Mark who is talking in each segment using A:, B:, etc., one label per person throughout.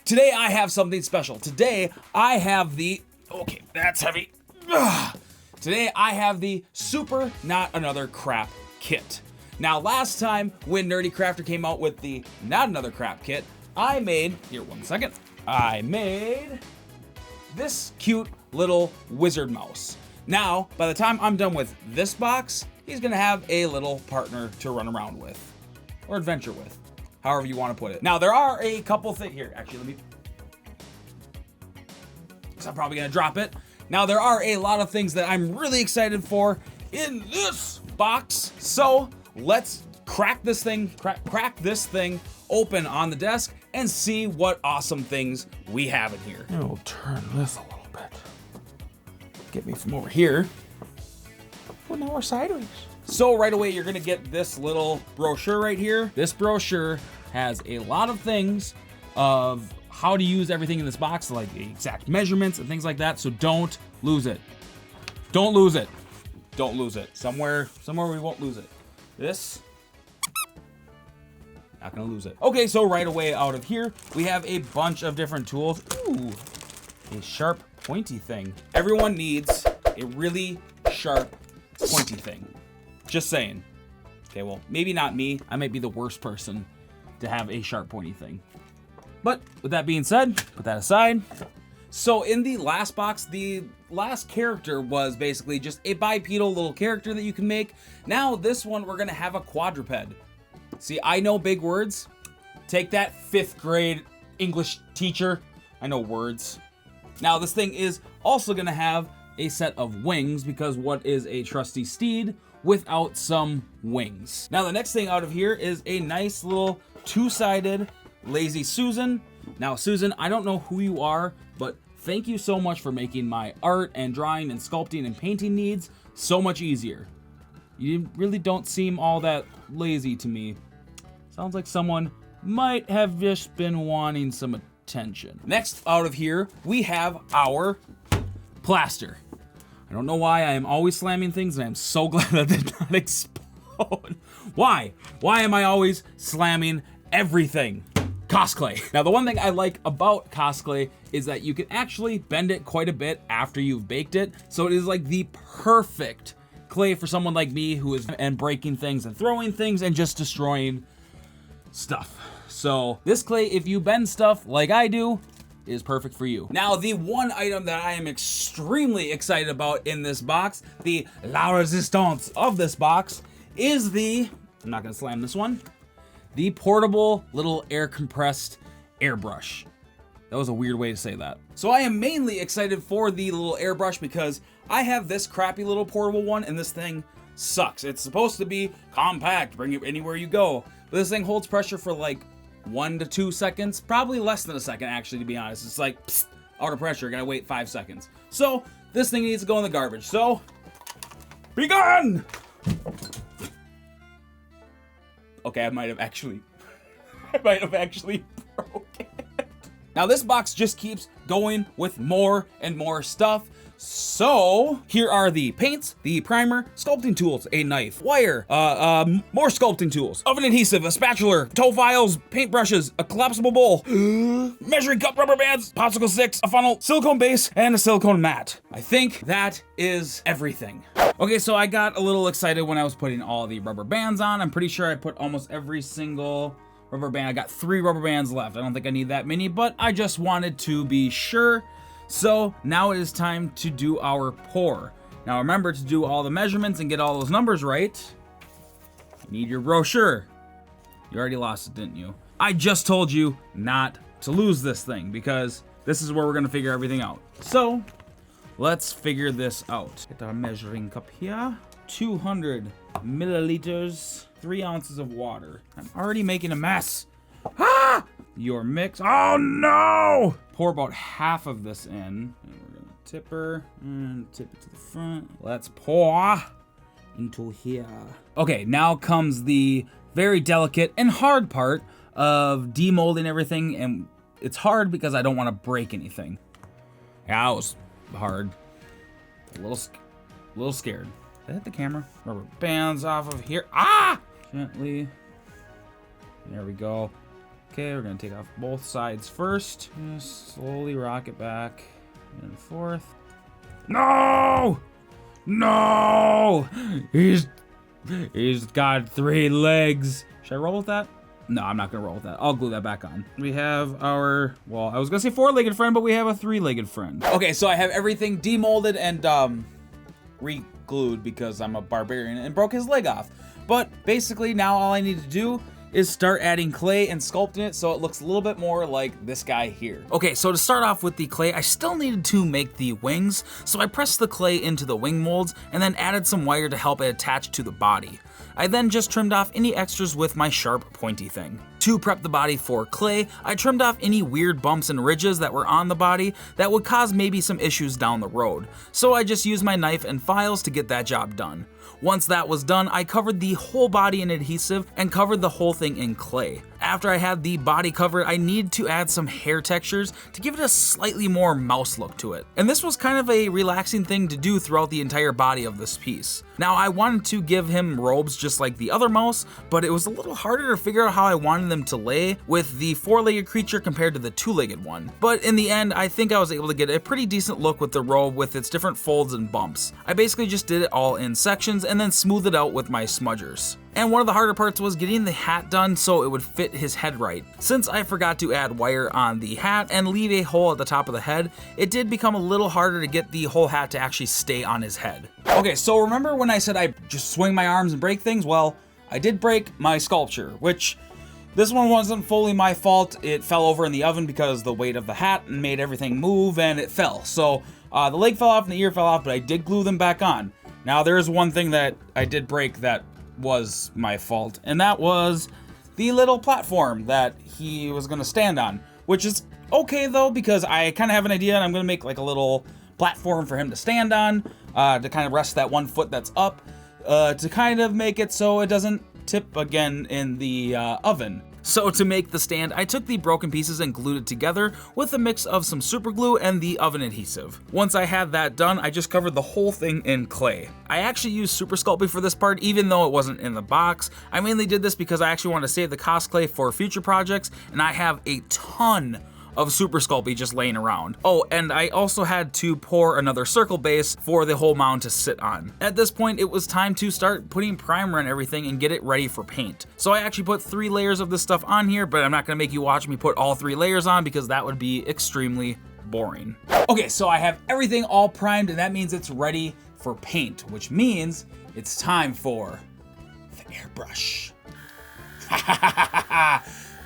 A: Today I have something special. Today I have the, okay, that's heavy. Ugh. Today I have the Super Not Another Crap kit. Now last time when NerdECrafter came out with the Not Another Crap kit, I made this cute little wizard mouse. Now, by the time I'm done with this box, he's gonna have a little partner to run around with, or adventure with, however you want to put it. Now, there are a couple things here. Actually, let me, because I'm probably gonna drop it. Now, there are a lot of things that I'm really excited for in this box. So let's crack this thing open on the desk and see what awesome things we have in here. And we'll turn this a little bit. Get me from over here. Well, now we're sideways. So right away, you're gonna get this little brochure right here. This brochure has a lot of things of how to use everything in this box, like the exact measurements and things like that. So don't lose it. Don't lose it. Don't lose it. Somewhere we won't lose it. This, not gonna lose it. Okay, so right away out of here, we have a bunch of different tools. Ooh, a sharp, pointy thing. Everyone needs a really sharp, pointy thing. Just saying. Okay, well, maybe not me. I might be the worst person to have a sharp, pointy thing. But with that being said, put that aside. So in the last box, the last character was basically just a bipedal little character that you can make. Now this one, we're gonna have a quadruped. See, I know big words. Take that 5th grade English teacher. I know words. Now this thing is also gonna have a set of wings, because what is a trusty steed without some wings? Now the next thing out of here is a nice little 2-sided Lazy Susan. Now Susan, I don't know who you are, but thank you so much for making my art and drawing and sculpting and painting needs so much easier. You really don't seem all that lazy to me. Sounds like someone might have just been wanting some attention. Next out of here, we have our plaster. I don't know why I am always slamming things, and I'm so glad that did not explode. Why? Why am I always slamming everything? Cosplay. Now, the one thing I like about cosplay is that you can actually bend it quite a bit after you've baked it. So it is like the perfect clay for someone like me who is and breaking things and throwing things and just destroying stuff. So this clay, if you bend stuff like I do, is perfect for you. Now, the one item that I am extremely excited about in this box, the la resistance of this box, is the, I'm not gonna slam this one, the portable little air compressed airbrush. That was a weird way to say that. So I am mainly excited for the little airbrush because I have this crappy little portable one and this thing sucks. It's supposed to be compact, bring it anywhere you go. But this thing holds pressure for like 1 to 2 seconds, probably less than a second actually, to be honest. It's like, psst, out of pressure, gotta wait 5 seconds. So this thing needs to go in the garbage. So, be gone! Okay, I might have actually broke it. Now this box just keeps going with more and more stuff. So here are the paints, the primer, sculpting tools, a knife, wire, more sculpting tools, oven adhesive, a spatula, toe files, paintbrushes, a collapsible bowl, measuring cup, rubber bands, popsicle sticks, a funnel, silicone base, and a silicone mat. I think that is everything. Okay, so I got a little excited when I was putting all the rubber bands on. I'm pretty sure I put almost every single rubber band. I got 3 rubber bands left. I don't think I need that many, but I just wanted to be sure. So now it is time to do our pour. Now remember, to do all the measurements and get all those numbers right, you need your brochure. You already lost it, didn't you? I just told you not to lose this thing because this is where we're gonna figure everything out. So let's figure this out. Get our measuring cup here. 200 milliliters, 3 ounces of water. I'm already making a mess. Ah! Your mix. Oh no! Pour about half of this in. And we're gonna tip her and tip it to the front. Let's pour into here. Okay, now comes the very delicate and hard part of demolding everything. And it's hard because I don't want to break anything. Yeah, that was hard. A little scared. Did I hit the camera? Rubber bands off of here. Ah! Gently. There we go. Okay, we're gonna take off both sides first. Just slowly rock it back and forth. No! No! He's got 3 legs. Should I roll with that? No, I'm not gonna roll with that. I'll glue that back on. We have our, well, I was gonna say 4-legged friend, but we have a 3-legged friend. Okay, so I have everything demolded and re-glued because I'm a barbarian and broke his leg off. But basically now all I need to do is start adding clay and sculpting it so it looks a little bit more like this guy here. Okay, so to start off with the clay, I still needed to make the wings, so I pressed the clay into the wing molds and then added some wire to help it attach to the body. I then just trimmed off any extras with my sharp, pointy thing. To prep the body for clay, I trimmed off any weird bumps and ridges that were on the body that would cause maybe some issues down the road, so I just used my knife and files to get that job done. Once that was done, I covered the whole body in adhesive and covered the whole thing in clay. After I had the body covered, I needed to add some hair textures to give it a slightly more mouse look to it. And this was kind of a relaxing thing to do throughout the entire body of this piece. Now, I wanted to give him robes just like the other mouse, but it was a little harder to figure out how I wanted them to lay with the 4-legged creature compared to the 2-legged one. But in the end, I think I was able to get a pretty decent look with the robe with its different folds and bumps. I basically just did it all in sections and then smoothed it out with my smudgers. And one of the harder parts was getting the hat done so it would fit his head right. Since I forgot to add wire on the hat and leave a hole at the top of the head, it did become a little harder to get the whole hat to actually stay on his head. Okay, so remember when I said I just swing my arms and break things? Well, I did break my sculpture, which this one wasn't fully my fault. It fell over in the oven because the weight of the hat made everything move and it fell. So the leg fell off and the ear fell off, but I did glue them back on. Now there is one thing that I did break that was my fault, and that was the little platform that he was gonna stand on, which is okay though, because I kind of have an idea and I'm gonna make like a little platform for him to stand on, to kind of rest that one foot that's up, to kind of make it so it doesn't tip again in the oven. So to make the stand, I took the broken pieces and glued it together with a mix of some super glue and the oven adhesive. Once I had that done, I just covered the whole thing in clay. I actually used super sculpting for this part even though it wasn't in the box. I mainly did this because I actually want to save the cost clay for future projects, and I have a ton of super sculpey just laying around. Oh, and I also had to pour another circle base for the whole mound to sit on. At this point, it was time to start putting primer on everything and get it ready for paint. So I actually put 3 layers of this stuff on here, but I'm not gonna make you watch me put all 3 layers on because that would be extremely boring. Okay, so I have everything all primed, and that means it's ready for paint, which means it's time for the airbrush.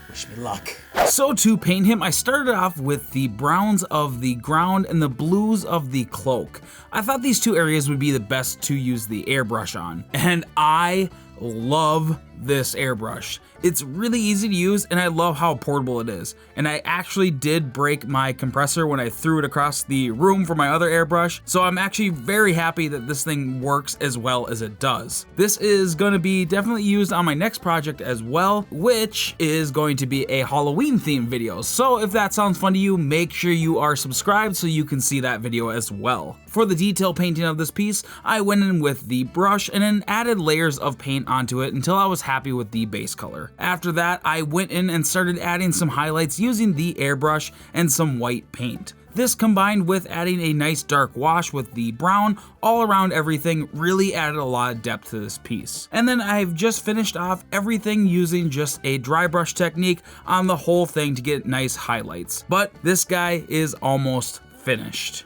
A: Wish me luck. So to paint him, I started off with the browns of the ground and the blues of the cloak. I thought these 2 areas would be the best to use the airbrush on, and I love this airbrush. It's really easy to use, and I love how portable it is. And I actually did break my compressor when I threw it across the room for my other airbrush, so I'm actually very happy that this thing works as well as it does. This is going to be definitely used on my next project as well, which is going to be a Halloween themed video. So if that sounds fun to you, make sure you are subscribed so you can see that video as well. For the detail painting of this piece, I went in with the brush and then added layers of paint onto it until I was happy with the base color. After that, I went in and started adding some highlights using the airbrush and some white paint. This combined with adding a nice dark wash with the brown all around everything really added a lot of depth to this piece. And then I've just finished off everything using just a dry brush technique on the whole thing to get nice highlights. But this guy is almost finished.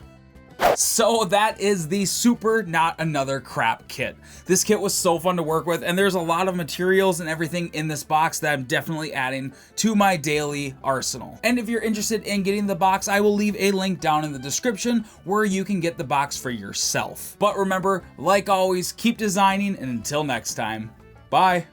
A: So that is the Super Not Another Crap kit. This kit was so fun to work with, and there's a lot of materials and everything in this box that I'm definitely adding to my daily arsenal. And if you're interested in getting the box, I will leave a link down in the description where you can get the box for yourself. But remember, like always, keep designing, and until next time, bye.